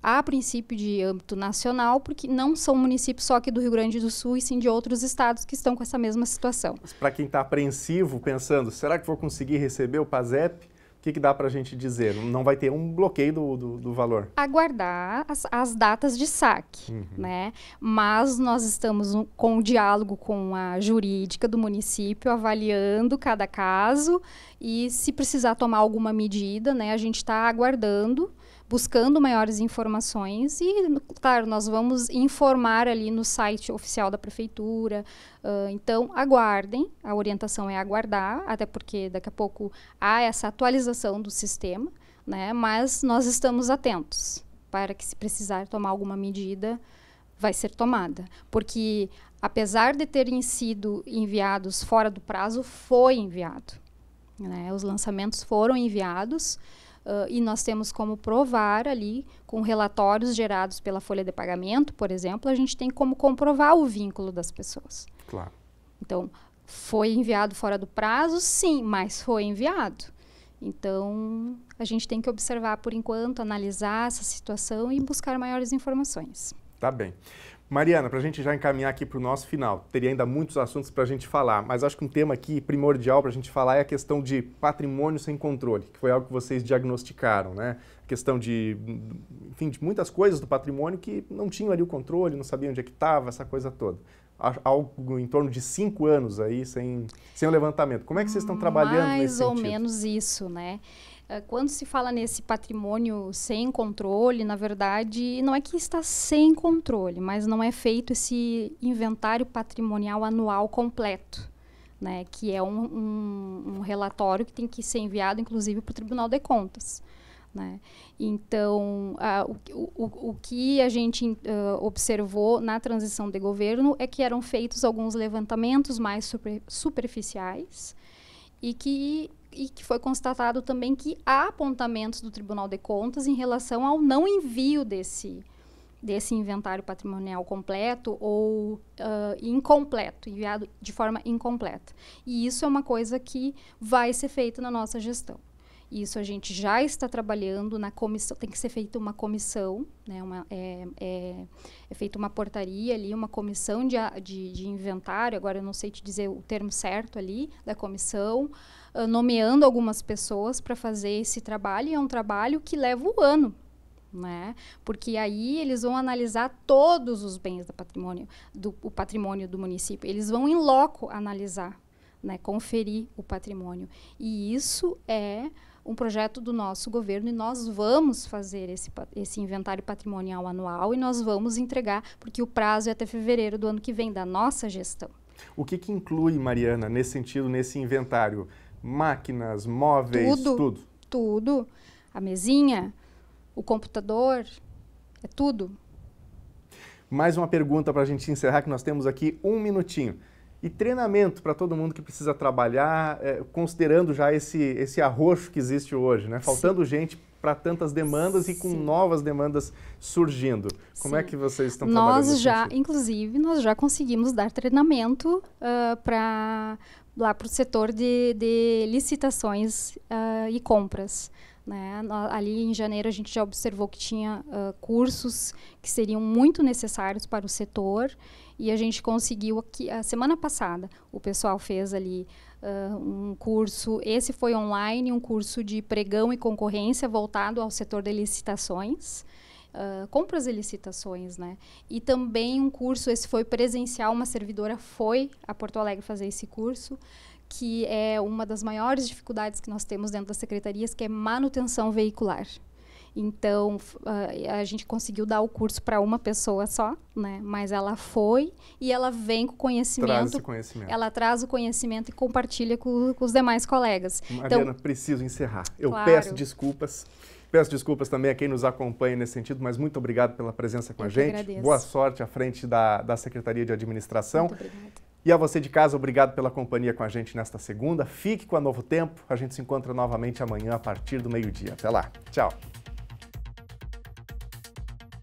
a princípio, de âmbito nacional, porque não são municípios só aqui do Rio Grande do Sul, e sim de outros estados que estão com essa mesma situação. Mas para quem está apreensivo, pensando, será que vou conseguir receber o PASEP? O que dá para a gente dizer? Não vai ter um bloqueio do valor? Aguardar as datas de saque, né? Mas nós estamos com o diálogo com a jurídica do município, avaliando cada caso e se precisar tomar alguma medida, né? A gente está aguardando, buscando maiores informações e, claro, nós vamos informar ali no site oficial da prefeitura. Então, aguardem, a orientação é aguardar, até porque daqui a pouco há essa atualização do sistema, né? Mas nós estamos atentos para que, se precisar tomar alguma medida, vai ser tomada. Porque, apesar de terem sido enviados fora do prazo, foi enviado, né? Os lançamentos foram enviados. E nós temos como provar ali, com relatórios gerados pela folha de pagamento, por exemplo, a gente tem como comprovar o vínculo das pessoas. Claro. Então, foi enviado fora do prazo? Sim, mas foi enviado. Então, a gente tem que observar por enquanto, analisar essa situação e buscar maiores informações. Tá bem. Mariana, para a gente já encaminhar aqui para o nosso final, teria ainda muitos assuntos para a gente falar, mas acho que um tema aqui primordial para a gente falar é a questão de patrimônio sem controle, que foi algo que vocês diagnosticaram, né? A questão de, enfim, de muitas coisas do patrimônio que não tinham ali o controle, não sabiam onde é que estava, essa coisa toda. Algo em torno de 5 anos aí sem o levantamento. Como é que vocês estão trabalhando nesse sentido? Mais ou menos isso, né? Quando se fala nesse patrimônio sem controle, na verdade, não é que está sem controle, mas não é feito esse inventário patrimonial anual completo, né? Que é um relatório que tem que ser enviado, inclusive, para o Tribunal de Contas, né? Então, o que a gente observou na transição de governo é que eram feitos alguns levantamentos mais superficiais e que foi constatado também que há apontamentos do Tribunal de Contas em relação ao não envio desse inventário patrimonial completo ou incompleto, enviado de forma incompleta. E isso é uma coisa que vai ser feita na nossa gestão. Isso a gente já está trabalhando na comissão, tem que ser feita uma comissão, né, é feita uma portaria ali, uma comissão de inventário, agora eu não sei te dizer o termo certo ali, da comissão, nomeando algumas pessoas para fazer esse trabalho, e é um trabalho que leva um ano, né? Porque aí eles vão analisar todos os bens do patrimônio do município, eles vão em loco analisar, né, conferir o patrimônio, e isso é um projeto do nosso governo, e nós vamos fazer esse inventário patrimonial anual e nós vamos entregar, porque o prazo é até fevereiro do ano que vem, da nossa gestão. O que inclui, Mariana, nesse sentido, nesse inventário? Máquinas, móveis, tudo? Tudo. A mesinha, o computador, é tudo. Mais uma pergunta para a gente encerrar, que nós temos aqui 1 minutinho. E treinamento para todo mundo que precisa trabalhar, considerando já esse arroxo que existe hoje, né? Faltando gente para tantas demandas. Sim. E com novas demandas surgindo. Como Sim. é que vocês estão trabalhando? Inclusive, nós já conseguimos dar treinamento lá para o setor de licitações e compras, né? Ali em janeiro a gente já observou que tinha cursos que seriam muito necessários para o setor, e a gente conseguiu aqui, a semana passada, o pessoal fez ali um curso, esse foi online, um curso de pregão e concorrência voltado ao setor de licitações, compras e licitações, né? E também um curso, esse foi presencial, uma servidora foi a Porto Alegre fazer esse curso, que é uma das maiores dificuldades que nós temos dentro das secretarias, que é manutenção veicular. Então, a gente conseguiu dar o curso para uma pessoa só, né? Mas ela foi e ela vem com conhecimento. Traz esse conhecimento. Ela traz o conhecimento e compartilha com os demais colegas. Mariana, então, preciso encerrar. Eu peço desculpas. Peço desculpas também a quem nos acompanha nesse sentido, mas muito obrigado pela presença com a gente. Agradeço. Boa sorte à frente da Secretaria de Administração. Muito obrigada. E a você de casa, obrigado pela companhia com a gente nesta segunda. Fique com a Novo Tempo. A gente se encontra novamente amanhã a partir do meio-dia. Até lá. Tchau.